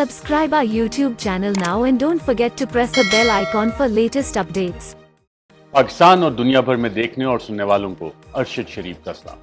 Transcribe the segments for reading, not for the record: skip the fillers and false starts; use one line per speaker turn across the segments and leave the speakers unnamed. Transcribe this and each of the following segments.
Subscribe our YouTube channel now and don't forget to press the bell icon for latest updates.
Pakistan और दुनिया भर में देखने और सुनने वालों को अरशद शरीफ का सलाम।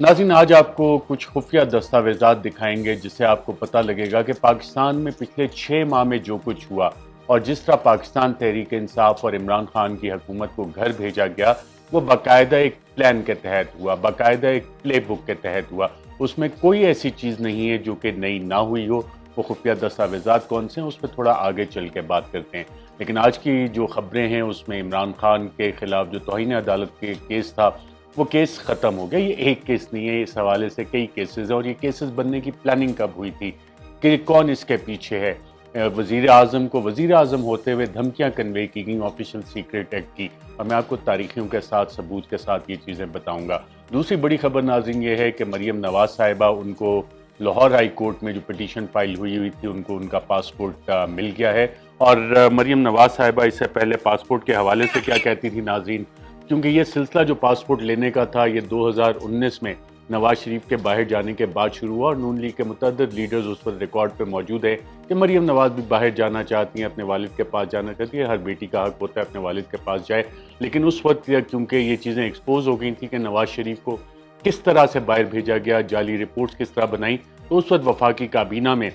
नाज़रीन, आज आपको कुछ खुफिया दस्तावेजात दिखाएंगे जिससे आपको पता लगेगा कि पाकिस्तान में पिछले 6 माह में जो कुछ हुआ और जिस तरह पाकिस्तान तहरीक इंसाफ और इमरान खान की हुकूमत को घर भेजा गया वो बाकायदा एक प्लान के तहत हुआ, बाकायदा एक प्ले बुक के तहत हुआ। उसमें कोई ऐसी चीज़ नहीं है जो कि नई ना हुई हो। वो खुफिया दस्तावेजात कौन से हैं उस पर थोड़ा आगे चल के बात करते हैं। लेकिन आज की जो खबरें हैं उसमें इमरान खान के खिलाफ जो तौहीन अदालत के केस था वो केस ख़त्म हो गया। ये एक केस नहीं है, इस हवाले से कई केसेस हैं और ये केसेस बनने की प्लानिंग कब हुई थी कि कौन इसके पीछे है। वज़ीर आज़म को वज़ीर आज़म होते हुए धमकियाँ कन्वे की गई ऑफिशियल सीक्रेट एक्ट की, और मैं आपको तारीखियों के साथ सबूत के साथ ये चीज़ें बताऊँगा। दूसरी बड़ी खबर नाज़रीन ये है कि मरियम नवाज़ साहिबा, उनको लाहौर हाई कोर्ट में जो पिटीशन फाइल हुई थी उनको उनका पासपोर्ट मिल गया है। और मरियम नवाज़ साहिबा इससे पहले पासपोर्ट के हवाले से क्या कहती थी नाज़रीन, क्योंकि ये सिलसिला जो पासपोर्ट लेने का था ये 2019 में नवाज शरीफ के बाहर जाने के बाद शुरू हुआ और नून लीग के मुतअद्दिद लीडर्स उस पर रिकॉर्ड पे मौजूद है कि मरियम नवाज भी बाहर जाना चाहती हैं, अपने वालिद के पास जाना चाहती है। हर बेटी का हक होता है अपने वालिद के पास जाए। लेकिन उस वक्त क्योंकि ये चीज़ें एक्सपोज हो गई थी कि नवाज शरीफ को किस तरह से बाहर भेजा गया, जाली रिपोर्ट्स किस तरह बनाई, तो उस वक्त वफाकी काबीना में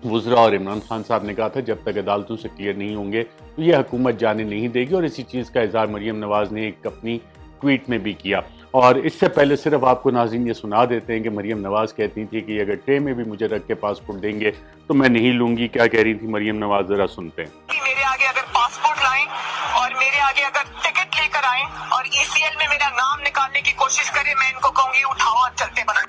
वुज़रा और इमरान खान साहब ने कहा था जब तक अदालतों से क्लियर नहीं होंगे तो ये हुकूमत जाने नहीं देगी। और इसी चीज़ का इज़हार मरियम नवाज़ ने एक अपनी ट्वीट में भी किया। और इससे पहले सिर्फ आपको नाज़रीन ये सुना देते हैं कि मरियम नवाज़ कहती थी कि अगर ट्रे में भी मुझे रख के पासपोर्ट देंगे तो मैं नहीं लूँगी। क्या कह रही थी मरियम नवाज़, ज़रा सुनते हैं।
मेरे आगे अगर पासपोर्ट लाएं और मेरे आगे अगर टिकट लेकर आएं और ECL में मेरा नाम निकालने की कोशिश करें, मैं इनको कहूँगी उठाओ और चलते बना।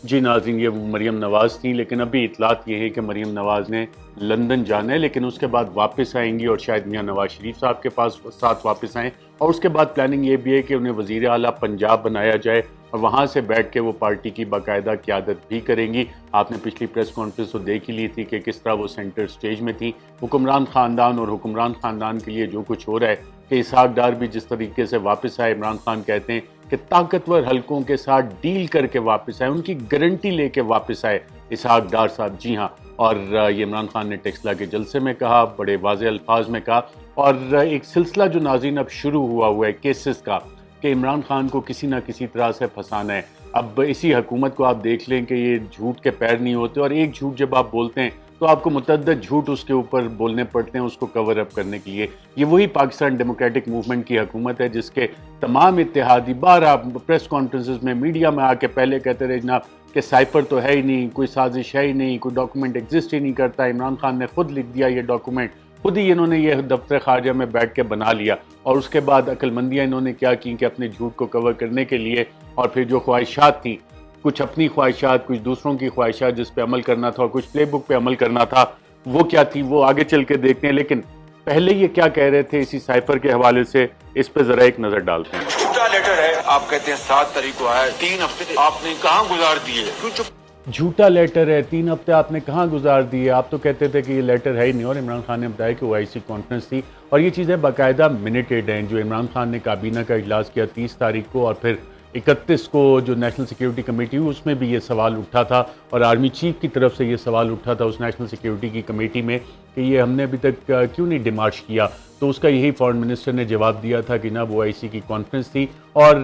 जी
नाज़रीन, ये मरियम नवाज़ थी, लेकिन अभी इतलात ये है कि मरियम नवाज़ ने लंदन जाना है, लेकिन उसके बाद वापस आएंगी और शायद मियां नवाज शरीफ साहब के पास साथ वापस आएँ। और उसके बाद प्लानिंग ये भी है कि उन्हें वज़ीर आला पंजाब बनाया जाए और वहाँ से बैठ के वो पार्टी की बाकायदा क़यादत भी करेंगी। आपने पिछली प्रेस कॉन्फ्रेंस तो देख ही ली थी कि किस तरह वो सेंटर स्टेज में थी। हुक्मरान ख़ानदान और हुक्मरान ख़ानदान के लिए जो कुछ हो रहा है कि इसहाक डार भी जिस तरीके से वापस आए, इमरान खान कहते हैं कि ताकतवर हलकों के साथ डील करके वापस आए, उनकी गारंटी लेके वापस आए इसहाक डार साहब। जी हाँ, और ये इमरान खान ने टेक्सला के जलसे में कहा, बड़े वाज़ेह अल्फाज में कहा। और एक सिलसिला जो नाज़रीन अब शुरू हुआ है केसेस का कि इमरान खान को किसी ना किसी तरह से फंसाना है। अब इसी हुकूमत को आप देख लें कि ये झूठ के पैर नहीं होते और एक झूठ जब आप बोलते हैं तो आपको मुतअद्दिद झूठ उसके ऊपर बोलने पड़ते हैं उसको कवर अप करने के लिए। ये वही पाकिस्तान डेमोक्रेटिक मूवमेंट की हुकूमत है जिसके तमाम इत्तेहादी 12 प्रेस कॉन्फ्रेंसेस में मीडिया में आके पहले कहते रहे जनाब कि साइफर तो है ही नहीं, कोई साजिश है ही नहीं, कोई डॉक्यूमेंट एग्जिस्ट ही नहीं करता। इमरान खान ने खुद लिख दिया ये डॉक्यूमेंट, खुद ही इन्होंने ये दफ्तर खारजा में बैठ के बना लिया। और उसके बाद अक्लमंदियाँ इन्होंने क्या की कि अपने झूठ को कवर करने के लिए और फिर जो ख्वाहिशात थी, कुछ अपनी ख्वाहिशात, कुछ दूसरों की ख्वाहिशात जिस पे अमल करना था और कुछ प्ले बुक पे अमल करना था, वो क्या थी वो आगे चल के देखते हैं। लेकिन पहले ये क्या कह रहे थे इसी साइफर के हवाले से, इस पे जरा एक नजर डालते हैं।
झूठा लेटर है, आप कहते हैं 7 तारीख को आया, 3 हफ्ते आपने कहाँ गुजार दिए? क्यों चुप?
झूठा लेटर है, 3 हफ्ते आपने कहाँ गुजार दिए? आप तो कहते थे कि ये लेटर है ही नहीं। और इमरान खान ने बताया कि OIC कॉन्फ्रेंस थी और ये चीज़ें बाकायदा मिनटेड हैं। जो इमरान खान ने काबीना का इजलास किया 30 तारीख को और फिर 31 को जो नेशनल सिक्योरिटी कमेटी हुई उसमें भी ये सवाल उठा था और आर्मी चीफ की तरफ से ये सवाल उठा था उस नेशनल सिक्योरिटी की कमेटी में कि ये हमने अभी तक क्यों नहीं डिमार्च किया। तो उसका यही फॉरेन मिनिस्टर ने जवाब दिया था कि ना वो OIC की कॉन्फ्रेंस थी और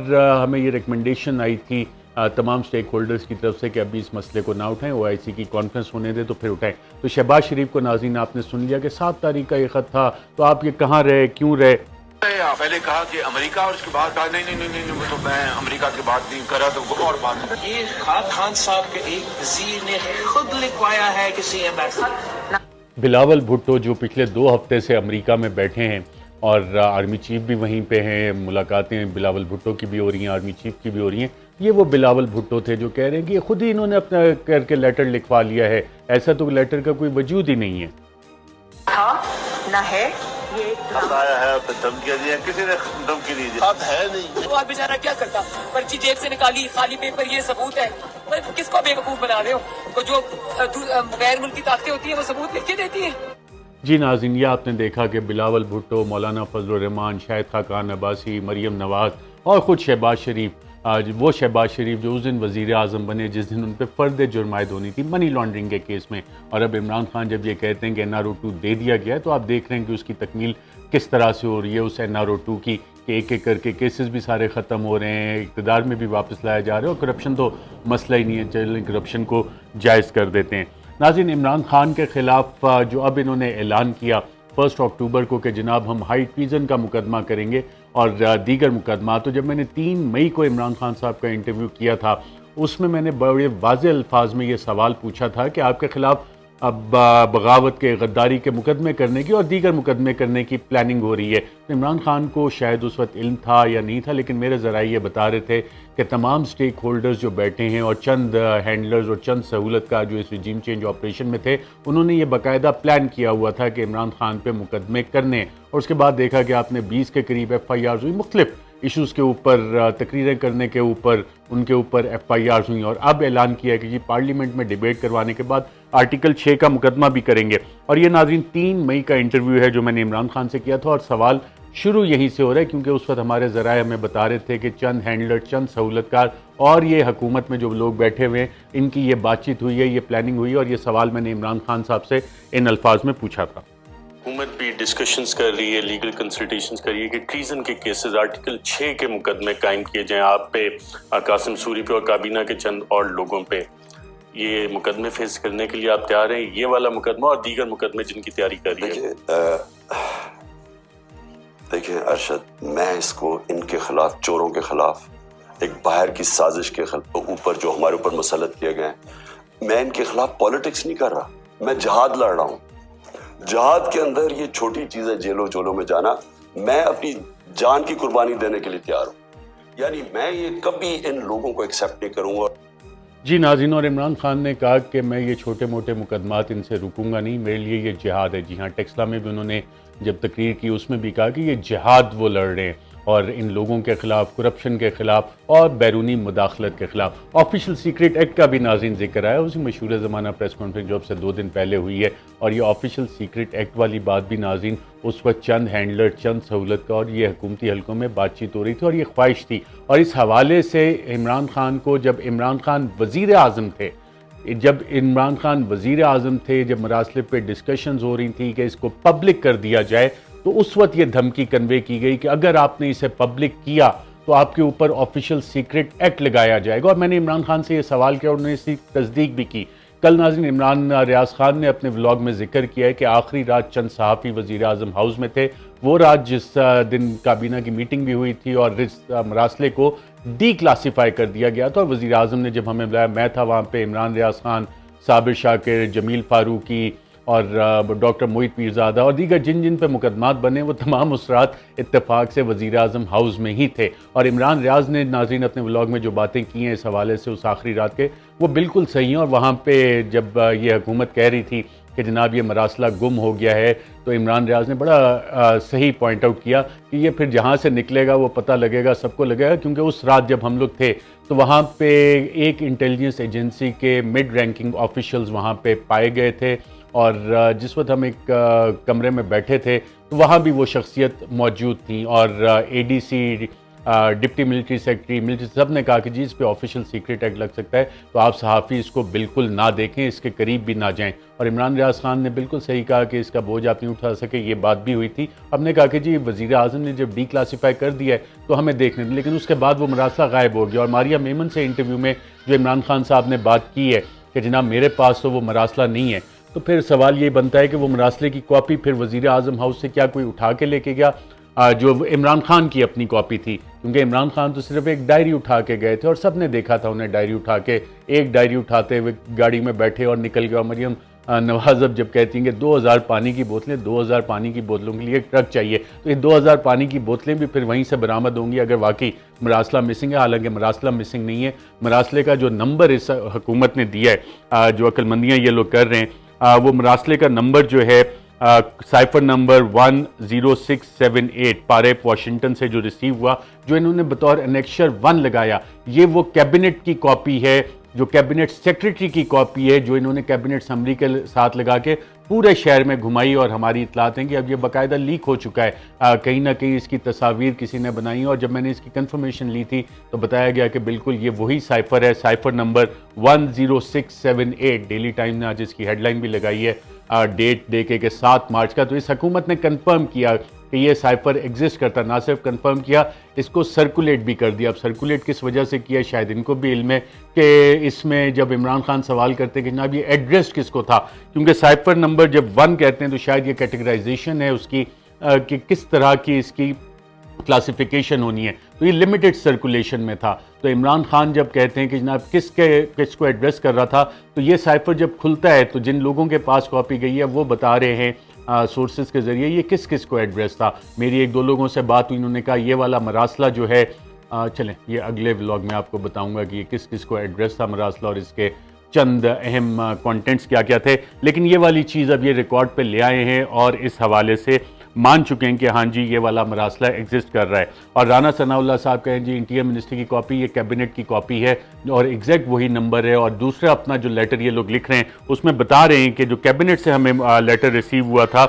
हमें ये रिकमेंडेशन आई थी तमाम स्टेक होल्डर्स की तरफ से कि अभी इस मसले को ना उठाएं, OIC की कॉन्फ्रेंस होने दे तो फिर उठाएं। तो शहबाज शरीफ को नाज़रीन आपने सुन लिया कि 7 तारीख का ये ख़त था, तो आप ये कहाँ रहे, क्यों रहे?
पहले कहा कि अमेरिका और उसके बाद कहा नहीं नहीं नहीं नहीं तो मैं अमेरिका की बात नहीं करा तो और बात।
ये खान साहब के एक वजीर ने खुद लिखवाया है किसी एम्बेसडर।
बिलावल भुट्टो जो पिछले 2 हफ्ते से अमेरिका में बैठे हैं और आर्मी चीफ भी वहीं पे हैं, मुलाकातें बिलावल भुट्टो की भी हो रही हैं, आर्मी चीफ की भी हो रही हैं। ये वो बिलावल भुट्टो थे जो कह रहे हैं कि खुद ही इन्होंने अपना करके लेटर लिखवा लिया है। ऐसा तो लेटर का कोई वजूद ही नहीं है।
हाँ ना है, ये
आया है, धमकियां दी, किसी ने धमकी दी अब है नहीं।
वो बेचारा क्या करता, पर्ची जेब से निकाली, खाली पेपर, ये सबूत है। किसको बेवकूफ बना रहे हो? तो जो गैर मुल्की ताकतें होती है वो सबूत लिख के देती है।
जी नाज़रीन, ये आपने देखा कि बिलावल भुट्टो, मौलाना फजल रहमान, शाहिद खाकान अब्बासी, मरियम नवाज़ और ख़ुद शहबाज शरीफ आज वो शहबाज शरीफ जो उस दिन वज़ीर आज़म बने जिस दिन उन पर फ़र्द जुर्मायद होनी थी मनी लॉन्ड्रिंग के केस में, और अब इमरान खान जब ये कहते हैं कि NRO2 दे दिया गया है, तो आप देख रहे हैं कि उसकी तकमील किस तरह से हो रही है उस NRO2 की, कि एक एक करके केसेस भी सारे ख़त्म हो रहे हैं, इक़्तिदार में भी वापस लाया जा रहा है, और करप्शन तो मसला ही नहीं है, चलें करप्शन को जायज़ कर देते हैं। नाज़रीन, इमरान खान के ख़िलाफ़ जो अब इन्होंने ऐलान किया 1 अक्टूबर को कि जनाब हम हाई ट्रीज़न का मुकदमा करेंगे और दीगर मुकदमा, तो जब मैंने 3 मई को इमरान खान साहब का इंटरव्यू किया था उसमें मैंने बड़े वाज़े अल्फाज में ये सवाल पूछा था कि आपके ख़िलाफ़ अब बगावत के, गद्दारी के मुकदमे करने की और दीगर मुकदमे करने की प्लानिंग हो रही है। तो इमरान खान को शायद उस वक्त इल्म था या नहीं था, लेकिन मेरे ज़राए ये बता रहे थे कि तमाम स्टेक होल्डर्स जो बैठे हैं और चंद हैंडलर्स और चंद सहूलत का जो इस रिजीम चेंज ऑपरेशन में थे, उन्होंने ये बाकायदा प्लान किया हुआ था कि इमरान खान पे मुकदमे करने, और उसके बाद देखा कि आपने 20 के करीब FIRs हुई, मुख्तलिफ इशूज़ के ऊपर तकरीरें करने के ऊपर उनके ऊपर FIRs हुई, और अब ऐलान किया कि जी पार्लियामेंट में डिबेट करवाने के बाद आर्टिकल 6 का मुकदमा भी करेंगे। और ये नाज़रीन 3 मई का इंटरव्यू है जो मैंने इमरान खान से किया था, और सवाल शुरू यहीं से हो रहा है क्योंकि उस वक्त हमारे ज़राए हमें बता रहे थे कि चंद हैंडलर, चंद सहूलतकार और ये हुकूमत में जो लोग बैठे हुए हैं इनकी ये बातचीत हुई है, ये प्लानिंग हुई है, और ये सवाल मैंने इमरान खान साहब से इन अल्फाज में पूछा था।
हुकूमत भी डिस्कशंस कर रही है, लीगल कंसल्टेशंस कर रही है कि ट्रीजन के केसेस आर्टिकल 6 के मुकदमे कायम किए जाएं आप पे, कासिम सूरी पे और काबीना के चंद और लोगों पे। ये मुकदमे फेस करने के लिए आप तैयार हैं? ये वाला मुकदमा और दीगर मुकदमे जिनकी तैयारी कर रही है।
देखिए अरशद, मैं इसको इनके खिलाफ, चोरों के खिलाफ, एक बाहर की साजिश के ऊपर जो हमारे ऊपर मुसल्लत किए गए, मैं इनके खिलाफ पॉलिटिक्स नहीं कर रहा, मैं जिहाद लड़ रहा हूँ। जिहाद के अंदर ये छोटी चीजें जेलों जोलों में जाना, मैं अपनी जान की कुर्बानी देने के लिए तैयार हूँ। यानी मैं ये कभी इन लोगों को एक्सेप्ट नहीं करूँगा।
जी नाज़रीन, और इमरान खान ने कहा कि मैं ये छोटे मोटे मुकदमात इनसे रुकूंगा नहीं, मेरे लिए ये जिहाद है। जी हाँ, टेक्सला में भी उन्होंने जब तकरीर की उसमें भी कहा कि ये जिहाद वो लड़ रहे हैं, और इन लोगों के ख़िलाफ़, करप्शन के ख़िलाफ़ और बैरूनी मुदाखलत के ख़िलाफ़। ऑफिशियल सीक्रेट एक्ट का भी नाज़रीन जिक्र आया उसी मशहूर ज़माना प्रेस कॉन्फ्रेंस जो अब से 2 दिन पहले हुई है, और ये ऑफिशियल सीक्रेट एक्ट वाली बात भी नाज़रीन उस वक्त चंद हैंडलर, चंद सहूलत का और ये हुकूमती हल्कों में बातचीत हो रही थी और ये ख्वाहिश थी। और इस हवाले से इमरान खान को, जब इमरान खान वज़ीर आज़म थे, जब मरासले पे डिस्कशंस हो रही थी कि इसको पब्लिक कर दिया जाए, तो उस वक्त ये धमकी कन्वे की गई कि अगर आपने इसे पब्लिक किया तो आपके ऊपर ऑफिशियल सीक्रेट एक्ट लगाया जाएगा। और मैंने इमरान खान से ये सवाल किया और उन्होंने इसकी तस्दीक भी की। कल नाज़रीन इमरान रियाज खान ने अपने व्लॉग में जिक्र किया है कि आखिरी रात चंद सहाफ़ी वज़ीर आज़म हाउस में थे, वो रात जिस दिन काबीना की मीटिंग भी हुई थी और इस मरासले को डी क्लासीफाई कर दिया गया था, और वज़ीर आज़म ने जब हमें बुलाया, मैं था वहाँ पे, इमरान रियाज खान, साबिर शाकिर, जमील फारूकी और डॉक्टर मोहित पीरज़ादा और दीगर जिन जिन पे मुकदमात बने, वो तमाम उस रात इत्तेफाक से वज़ीर आज़म हाउस में ही थे। और इमरान रियाज ने नाज़रीन अपने व्लॉग में जो बातें की हैं इस हवाले से उस आखिरी रात के, वो बिल्कुल सही हैं। और वहाँ पे जब ये हुकूमत कह रही थी कि जनाब ये मरासला गुम हो गया है, तो इमरान रियाज ने बड़ा सही पॉइंट आउट किया कि ये फिर जहाँ से निकलेगा वो पता लगेगा, सबको लगेगा, क्योंकि उस रात जब हम लोग थे तो वहाँ पे एक इंटेलिजेंस एजेंसी के मिड रैंकिंग ऑफिशियल्स वहाँ पे पाए गए थे, और जिस वक्त हम एक कमरे में बैठे थे तो वहाँ भी वो शख्सियत मौजूद थी, और ADC, deputy military secretary, military, सब ने कहा कि जी इस पे ऑफिशियल सीक्रेट एक्ट लग सकता है, तो आप सहाफ़ी इसको बिल्कुल ना देखें, इसके करीब भी ना जाएं। और इमरान रियाज खान ने बिल्कुल सही कहा कि इसका बोझ आप नहीं उठा सके, ये बात भी हुई थी। हमने कहा कि जी वज़ीर आज़म ने जब डी क्लासीफाई कर दिया है तो हमें देखने दें, लेकिन उसके बाद वो मरासला गायब हो गया। और मारिया मेमन से इंटरव्यू में जो इमरान खान साहब ने बात की है कि जनाब मेरे पास तो वो मरासला नहीं है, तो फिर सवाल ये बनता है कि वो मरासले की कॉपी फिर वज़ीर आज़म हाउस से क्या कोई उठा के लेके गया, जो इमरान खान की अपनी कॉपी थी, क्योंकि इमरान खान तो सिर्फ एक डायरी उठा के गए थे और सब ने देखा था उन्हें डायरी उठा के, एक डायरी उठाते हुए गाड़ी में बैठे और निकल गए। और मरियम नवाज अब जब कहती हैं कि 2000 पानी की बोतलें, 2000 पानी की बोतलों के लिए एक ट्रक चाहिए, तो ये 2000 पानी की बोतलें भी फिर वहीं से बरामद होंगी अगर वाकई मरासला मिसिंग है। हालांकि मरासला मिसिंग नहीं है, मरासले का जो नंबर इस हुकूमत ने दिया है, जो अक्लमंदियाँ ये लोग कर रहे हैं, वो मरासले का नंबर जो है साइफर नंबर 10678 पारेप वाशिंगटन से जो रिसीव हुआ, जो इन्होंने बतौर एनेक्शर 1 लगाया, ये वो कैबिनेट की कॉपी है जो कैबिनेट सेक्रेटरी की कॉपी है, जो इन्होंने कैबिनेट समरी के साथ लगा के पूरे शहर में घुमाई, और हमारी इतलात हैं कि अब ये बाकायदा लीक हो चुका है। कहीं ना कहीं इसकी तस्वीर किसी ने बनाई, और जब मैंने इसकी कंफर्मेशन ली थी तो बताया गया कि बिल्कुल ये वही साइफर है, साइफर नंबर 10678। डेली टाइम ने आज इसकी हेडलाइन भी लगाई है डेट दे के 7 मार्च का। तो इस हुकूमत ने कंफर्म किया कि ये साइफर एग्जिस्ट करता, ना सिर्फ कंफर्म किया, इसको सर्कुलेट भी कर दिया। अब सर्कुलेट किस वजह से किया, शायद इनको भी इल्म है कि इसमें जब इमरान खान सवाल करते हैं कि जनाब ये एड्रेस किसको था, क्योंकि साइफर नंबर जब 1 कहते हैं तो शायद ये कैटेगराइजेशन है उसकी कि किस तरह की इसकी क्लासिफिकेशन होनी है, तो ये लिमिटेड सर्कुलेशन में था। तो इमरान खान जब कहते हैं कि जनाब किसको एड्रेस कर रहा था, तो ये साइफर जब खुलता है तो जिन लोगों के पास कॉपी गई है वो बता रहे हैं सोर्सेज के ज़रिए ये किस किस को एड्रेस था। मेरी 1-2 लोगों से बात हुई, उन्होंने कहा ये वाला मरासला जो है चलें ये अगले व्लॉग में आपको बताऊंगा कि ये किस किस को एड्रेस था मरासला, और इसके चंद अहम कंटेंट्स क्या क्या थे। लेकिन ये वाली चीज़ अब ये रिकॉर्ड पे ले आए हैं और इस हवाले से मान चुके हैं कि हाँ जी ये वाला मरासला एग्जिस्ट कर रहा है। और राना सनाउल्लाह साहब कहें जी इंटीरियर मिनिस्ट्री की कॉपी, ये कैबिनेट की कॉपी है और एग्जैक्ट वही नंबर है। और दूसरा अपना जो लेटर ये लोग लिख रहे हैं उसमें बता रहे हैं कि जो कैबिनेट से हमें लेटर रिसीव हुआ था,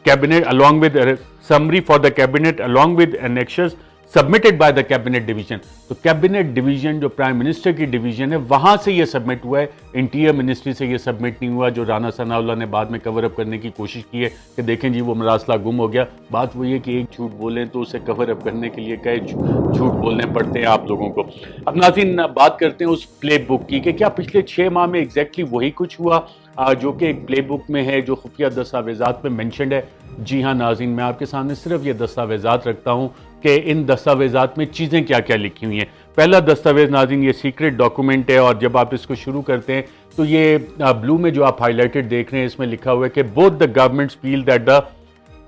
cabinet along with summary for the cabinet along with annexures submitted by the cabinet division. तो कैबिनेट डिवीजन जो प्राइम मिनिस्टर की डिवीजन है वहां से ये सबमिट हुआ है, इंटीरियर मिनिस्ट्री से ये सबमिट नहीं हुआ, जो राना सनाउल्लाह ने बाद में कवर अप करने की कोशिश की है कि देखें जी वो मरासला गुम हो गया। बात वही है कि एक झूठ बोलें तो उसे कवर अप करने के लिए कई झूठ बोलने पड़ते हैं आप लोगों को। अब नाज़रीन बात करते हैं उस प्ले बुक की कि क्या पिछले 6 माह में एग्जैक्टली वही कुछ हुआ जो कि एक प्ले बुक में है, जो खुफिया दस्तावेजात में मेंशन्ड है। जी हाँ नाज़रीन, मैं आपके सामने सिर्फ ये दस्तावेजात रखता हूँ कि इन दस्तावेजात में चीज़ें क्या क्या लिखी हुई हैं। पहला दस्तावेज नाज़रीन ये सीक्रेट डॉक्यूमेंट है, और जब आप इसको शुरू करते हैं तो ये ब्लू में जो आप हाईलाइटेड देख रहे हैं इसमें लिखा हुआ है कि both the governments feel that the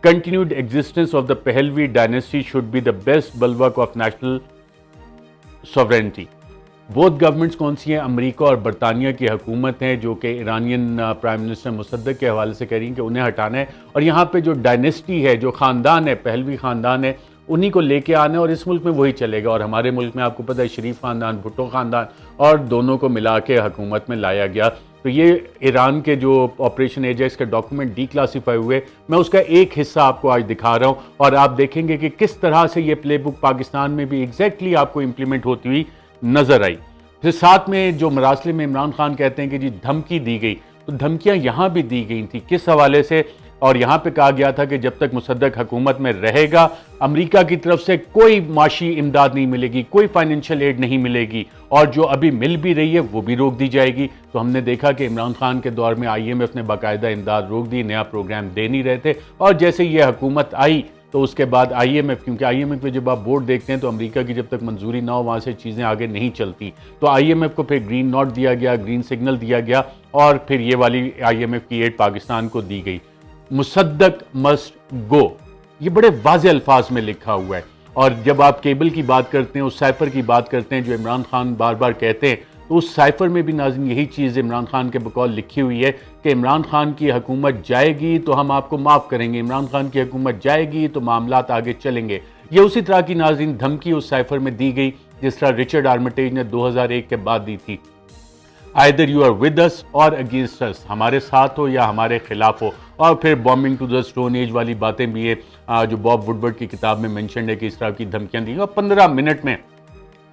continued existence of the Pahlavi dynasty should be the best bulwark of national sovereignty. Both governments कौन सी हैं? अमेरिका और बरतानिया की हुकूमत हैं, जो कि ईरानियन प्राइम मिनिस्टर मुसद्दक के हवाले से कह रही हैं कि उन्हें हटाना है, और यहाँ पे जो डायनेस्टी है, जो ख़ानदान है, पहलवी ख़ानदान है, उन्हीं को लेके आना है, और इस मुल्क में वही चलेगा। और हमारे मुल्क में आपको पता है शरीफ ख़ानदान, भुट्टो ख़ानदान, और दोनों को मिला के हुकूमत में लाया गया। तो ये ईरान के जो ऑपरेशन एजेक्स के डॉक्यूमेंट डिक्लासीफाई हुए, मैं उसका एक हिस्सा आपको आज दिखा रहा हूँ, और आप देखेंगे कि किस तरह से ये प्ले बुक पाकिस्तान में भी एग्जैक्टली आपको इम्प्लीमेंट होती हुई नजर आई। फिर साथ में जो मरासले में इमरान खान कहते हैं कि जी धमकी दी गई, तो धमकियां यहाँ भी दी गई थी, किस हवाले से? और यहाँ पे कहा गया था कि जब तक मुसद्दक हुकूमत में रहेगा अमेरिका की तरफ से कोई माशी इमदाद नहीं मिलेगी, कोई फाइनेंशियल एड नहीं मिलेगी, और जो अभी मिल भी रही है वो भी रोक दी जाएगी। तो हमने देखा कि इमरान खान के दौर में IMF ने बाकायदा इमदाद रोक दी, नया प्रोग्राम दे नहीं रहे थे, और जैसे ये हुकूमत आई तो उसके बाद IMF, क्योंकि IMF पे जब आप बोर्ड देखते हैं तो अमेरिका की जब तक मंजूरी ना हो वहाँ से चीज़ें आगे नहीं चलती, तो IMF को फिर ग्रीन नॉट दिया गया, ग्रीन सिग्नल दिया गया, और फिर ये वाली IMF की एड पाकिस्तान को दी गई। मुसद्दक मस्ट गो, ये बड़े वाज़े अल्फाज में लिखा हुआ है। और जब आप केबल की बात करते हैं, उस साइफर की बात करते हैं जो इमरान खान बार बार कहते हैं, तो उस साइफर में भी नाज़रीन यही चीज़ इमरान खान के बकौल लिखी हुई है कि इमरान खान की हुकूमत जाएगी तो हम आपको माफ़ करेंगे, इमरान खान की हुकूमत जाएगी तो मामलात आगे चलेंगे। ये उसी तरह की नाज़रीन धमकी उस साइफर में दी गई जिस तरह रिचर्ड आर्मिटेज ने 2001 के बाद दी थी, either you are with us or against अस, हमारे साथ हो या हमारे खिलाफ हो। और फिर bombing to the stone age वाली बातें भी है जो बॉब वुडवर्ड की किताब में मेंशन है कि इस तरह की धमकियां दी। और 15 मिनट में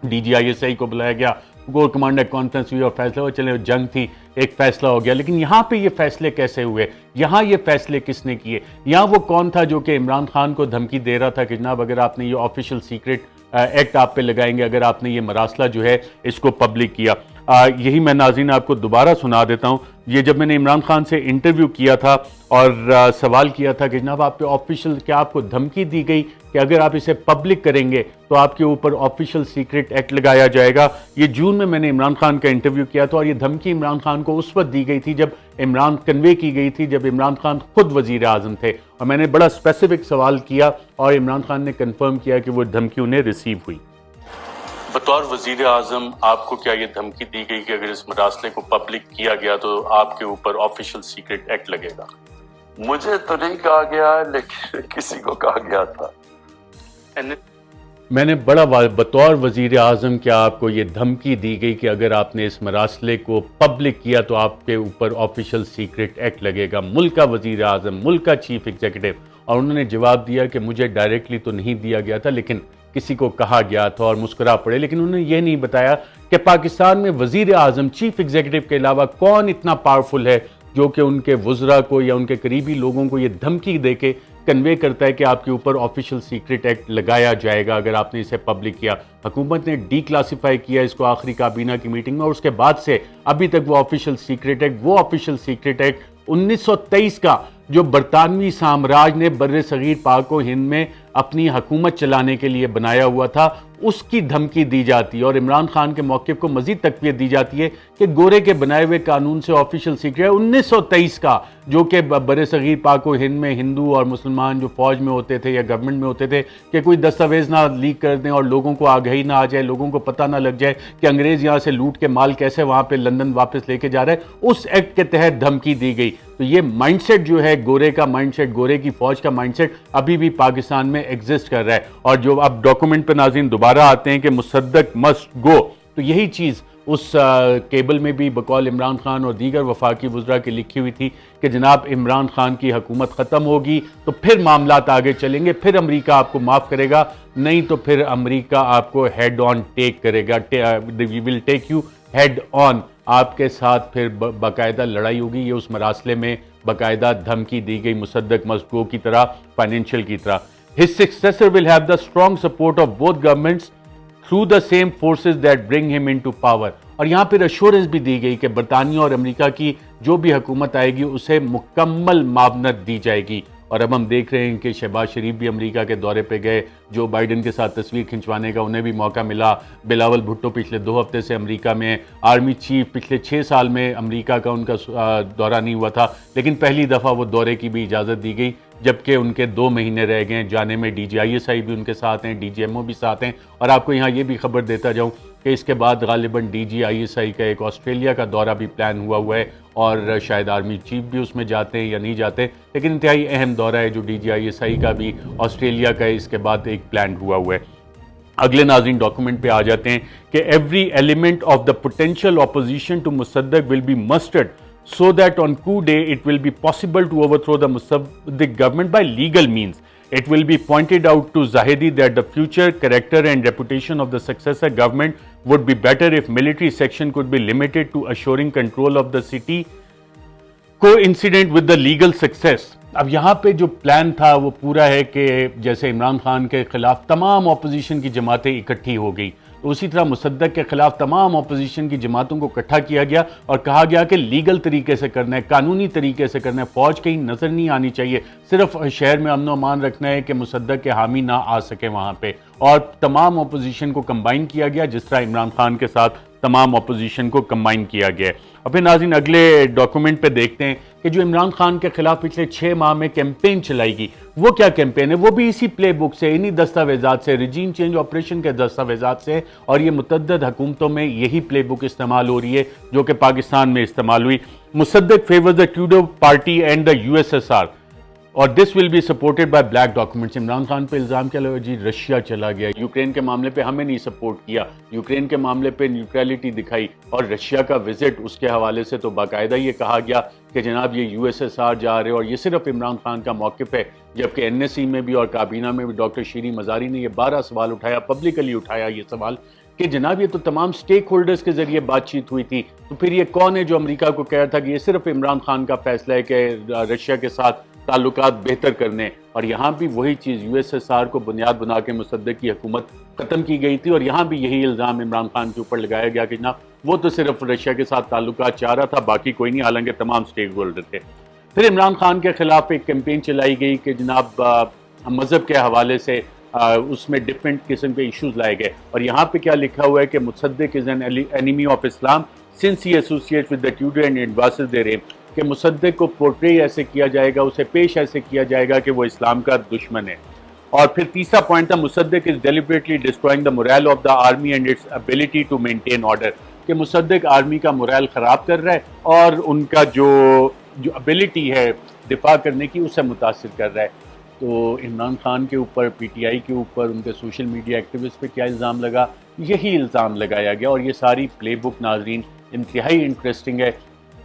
DGISI को बुलाया गया, कोर कमांडर कॉन्फ्रेंस हुई और फैसला हुआ, चले जंग थी, एक फैसला हो गया। लेकिन यहाँ पे ये फैसले कैसे हुए, यहाँ ये फैसले किसने किए? यहाँ वो कौन था जो कि इमरान खान को धमकी दे रहा था कि जनाब अगर आपने ये ऑफिशियल सीक्रेट एक्ट आप पे लगाएंगे, अगर आपने ये मरासला जो है इसको पब्लिक किया। यही मैं नाज़रीन आपको दोबारा सुना देता हूँ। ये जब मैंने इमरान खान से इंटरव्यू किया था और सवाल किया था कि जनाब आप पे ऑफिशियल, क्या आपको धमकी दी गई कि अगर आप इसे पब्लिक करेंगे तो आपके ऊपर ऑफिशियल सीक्रेट एक्ट लगाया जाएगा? ये जून में मैंने इमरान खान का इंटरव्यू किया था, और ये धमकी इमरान खान को उस वक्त दी गई थी जब कन्वे की गई थी जब इमरान खान खुद वजीर आज़म थे। और मैंने बड़ा स्पेसिफिक सवाल किया और इमरान खान ने कन्फर्म किया कि वो धमकी उन्हें रिसीव हुई।
बतौर वजीर आजम आपको क्या ये धमकी दी गई कि अगर इस मरासले को पब्लिक किया गया तो आपके ऊपर ऑफिशियल सीक्रेट एक्ट लगेगा?
मुझे तो नहीं कहा गया, लेकिन किसी को कहा गया था।
मैंने बड़ा बतौर वजीर आज़म क्या आपको ये धमकी दी गई कि अगर आपने इस मरासले को पब्लिक किया तो आपके ऊपर ऑफिशियल सीक्रेट एक्ट लगेगा, मुल्क का वजीर आज़म, मुल्क का चीफ एग्जीक्यूटिव। और उन्होंने जवाब दिया कि मुझे डायरेक्टली तो नहीं दिया गया था, लेकिन किसी को कहा गया था, और मुस्कुरा पड़े। लेकिन उन्होंने ये नहीं बताया कि पाकिस्तान में वजीर आज़म, चीफ एग्जीक्यूटिव के अलावा कौन इतना पावरफुल है जो कि उनके वज़रा को या उनके करीबी लोगों को ये धमकी दे के कन्वे करता है कि आपके ऊपर ऑफिशियल सीक्रेट एक्ट लगाया जाएगा अगर आपने इसे पब्लिक किया। हुकूमत ने डी क्लासीफाई किया इसको आखिरी काबीना की मीटिंग में, और उसके बाद से अभी तक वो ऑफिशियल सीक्रेट एक्ट 1923 का जो बरतानवी साम्राज्य ने बर्रे सगीर पाक व हिंद में अपनी हुकूमत चलाने के लिए बनाया हुआ था, उसकी धमकी दी जाती है। और इमरान खान के मौक़िफ़ को मजीद तक़वियत दी जाती है कि गोरे के बनाए हुए कानून से ऑफिशियल सीक्रेट 1923 का, जो कि बर्रे सगीर पाक व हिंद में हिंदू और मुसलमान जो फौज में होते थे या गवर्नमेंट में होते थे कि कोई दस्तावेज ना लीक कर दें और लोगों को आगाही ना आ जाए, लोगों को पता ना लग जाए कि अंग्रेज यहाँ से लूट के माल कैसे वहाँ पे लंदन वापस लेके जा रहे हैं, उस एक्ट के तहत धमकी दी गई। तो ये माइंडसेट जो है गोरे का माइंडसेट, गोरे की फौज का माइंडसेट अभी भी पाकिस्तान में एग्जिस्ट कर रहा है। और जो अब डॉक्यूमेंट पे नाज़रीन दोबारा आते हैं कि मुसद्दक मस्ट गो, तो यही चीज़ उस केबल में भी बकौल इमरान खान और दीगर वफाकी वज़रा की लिखी हुई थी कि जनाब इमरान खान की हुकूमत ख़त्म होगी तो फिर मामलात आगे चलेंगे, फिर अमेरिका आपको माफ़ करेगा, नहीं तो फिर अमेरिका आपको हेड ऑन टेक करेगा, we will take you head on, आपके साथ फिर बाकायदा लड़ाई होगी। ये उस मरासले में बाकायदा धमकी दी गई मुसद्दक मस्ट गो की तरह, फाइनेंशियल की तरह। His successor will have the strong support of both governments through the same forces that bring him into power। और यहाँ पर अश्योरेंस भी दी गई कि बरतानिया और अमेरिका की जो भी हुकूमत आएगी उसे मुकम्मल मावनत दी जाएगी। और अब हम देख रहे हैं कि शहबाज शरीफ भी अमेरिका के दौरे पे गए, जो बाइडन के साथ तस्वीर खिंचवाने का उन्हें भी मौका मिला। बिलावल भुट्टो पिछले 2 हफ्ते से अमेरिका में, आर्मी चीफ पिछले 6 साल में अमेरिका का उनका दौरा नहीं हुआ था, लेकिन पहली दफ़ा वो दौरे की भी इजाज़त दी गई, जबकि उनके 2 महीने रह गए जाने में। DGISI भी उनके साथ हैं, DGMO भी साथ हैं। और आपको यहाँ ये भी खबर देता जाऊँ कि इसके बाद गालिबन DGISI का एक ऑस्ट्रेलिया का दौरा भी प्लान हुआ है, और शायद आर्मी चीफ भी उसमें जाते हैं या नहीं जाते, लेकिन इंतहाई अहम दौरा है जो DGISI का भी ऑस्ट्रेलिया का इसके बाद एक प्लान हुआ है। अगले नाज़रीन डॉक्यूमेंट पे आ जाते हैं कि every element of the potential opposition to Mossadegh will be mustered so that on coup day it will be possible to overthrow the Mossadegh government by legal means. It will be pointed out to Zahedi that the future character and reputation of the successor government would be better if military section could be limited to assuring control of the city coincident with the legal success। अब यहाँ पे जो plan था वो पूरा है कि जैसे इमरान खान के खिलाफ तमाम ऑपोजिशन की जमातें इकट्ठी हो गई, तो उसी तरह मुसद्दक के खिलाफ तमाम ऑपोजिशन की जमातों को इकट्ठा किया गया और कहा गया कि लीगल तरीके से करना है, कानूनी तरीके से करना है, फौज कहीं नजर नहीं आनी चाहिए, सिर्फ शहर में अमन अमान रखना है कि मुसद्दक के हामी ना आ सके वहाँ पे। और तमाम ऑपोजिशन को कंबाइन किया गया, जिस तरह इमरान खान के साथ तमाम ऑपोजिशन को कंबाइन किया गया है। और फिर नाज़रीन अगले डॉक्यूमेंट पे देखते हैं कि जो इमरान खान के खिलाफ पिछले 6 माह में कैंपेन चलाएगी, वो क्या कैंपेन है, वो भी इसी प्ले बुक से, इन्हीं दस्तावेजात से, रिजीम चेंज ऑपरेशन के दस्तावेजात से। और ये मुतअद्दिद हुकूमतों में यही प्ले बुक इस्तेमाल हो रही है जो कि पाकिस्तान में इस्तेमाल हुई। मुसद्दक फेवर्स द ट्रूडो पार्टी एंड द USSR और this will be supported by black documents. Imran Khan पे इल्ज़ाम क्या लगा जी, रशिया चला गया, यूक्रेन के मामले पे हमें नहीं सपोर्ट किया, यूक्रेन के मामले पे न्यूट्रलिटी दिखाई, और रशिया का विजिट उसके हवाले से तो बाकायदा ये कहा गया कि जनाब ये USSR जा रहे, और ये सिर्फ इमरान खान का मौक़िफ़ है। जबकि NSE में भी और काबीना में भी डॉक्टर शीरी मज़ारी ने ये 12 सवाल उठाया, पब्लिकली उठाया ये सवाल कि जनाब ये तो तमाम स्टेक होल्डर्स के जरिए बातचीत हुई थी, तो फिर ये कौन है जो अमेरिका को कह रहा था कि ये सिर्फ इमरान खान का फैसला है कि रशिया के साथ ताल्लुकात बेहतर करने। और यहाँ भी वही चीज़ USSR को बुनियाद बना के मुसद्दक की हुकूमत ख़त्म की गई थी, और यहाँ भी यही इल्ज़ाम इमरान खान के ऊपर लगाया गया कि जनाब वो तो सिर्फ रशिया के साथ ताल्लुकात चाह रहा था, बाकी कोई नहीं, हालांकि तमाम स्टेक होल्डर थे। फिर इमरान खान के खिलाफ एक कैंपेन चलाई गई कि जनाब मज़हब के हवाले से उसमें डिफरेंट किस्म के इश्यूज लाए गए, और यहाँ पे क्या लिखा हुआ है कि Mossadegh is an enemy of Islam since he associate with the Tudeh and advises their aim, कि मुसद्दक को पोर्ट्रे ऐसे किया जाएगा, उसे पेश ऐसे किया जाएगा कि वो इस्लाम का दुश्मन है। और फिर तीसरा पॉइंट था Mossadegh is deliberately destroying the morale of the army and its ability to maintain order, कि मुसद्दक आर्मी का मोरल ख़राब कर रहा है और उनका जो एबिलिटी है दिफा करने की उससे मुतासिर कर रहा है। तो इमरान खान के ऊपर, पीटीआई के ऊपर, उनके सोशल मीडिया एक्टिविस्ट पे क्या इल्ज़ाम लगा, यही इल्ज़ाम लगाया गया और ये सारी प्लेबुक नाजरीन इंतहाई इंटरेस्टिंग है।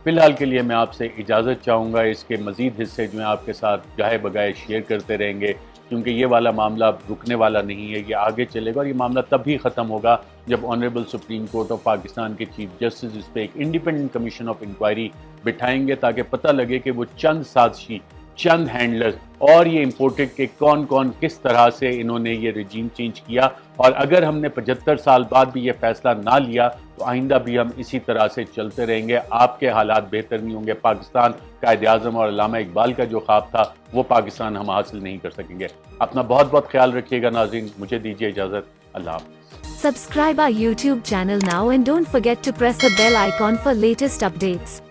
फ़िलहाल के लिए मैं आपसे इजाज़त चाहूँगा, इसके मज़ीद हिस्से जो हैं आपके साथ गाहे बगाए शेयर करते रहेंगे, क्योंकि ये वाला मामला रुकने वाला नहीं है, ये आगे चलेगा और ये मामला तब भी ख़त्म होगा जब honourable supreme court of Pakistan के चीफ जस्टिस इस पर एक इंडिपेंडेंट कमीशन ऑफ इंक्वायरी बिठाएंगे, ताकि पता लगे कि वो चंद साजिशी, चंद हैंडलर्स और ये इम्पोर्टेड के कौन कौन किस तरह से इन्होंने ये रजीम चेंज किया। और अगर हमने 75 साल बाद भी ये फैसला ना लिया तो आइंदा भी हम इसी तरह से चलते रहेंगे। आपके हालात बेहतर नहीं होंगे, पाकिस्तान कायद आज़म और अल्लामा इकबाल का जो ख्वाब था वो पाकिस्तान हम हासिल नहीं कर सकेंगे। अपना बहुत बहुत ख्याल रखिएगा नाज़रीन, मुझे दीजिए इजाज़त, अल्लाह हाफ़िज़।
Subscribe our YouTube channel now and don't forget to press the bell icon for latest updates.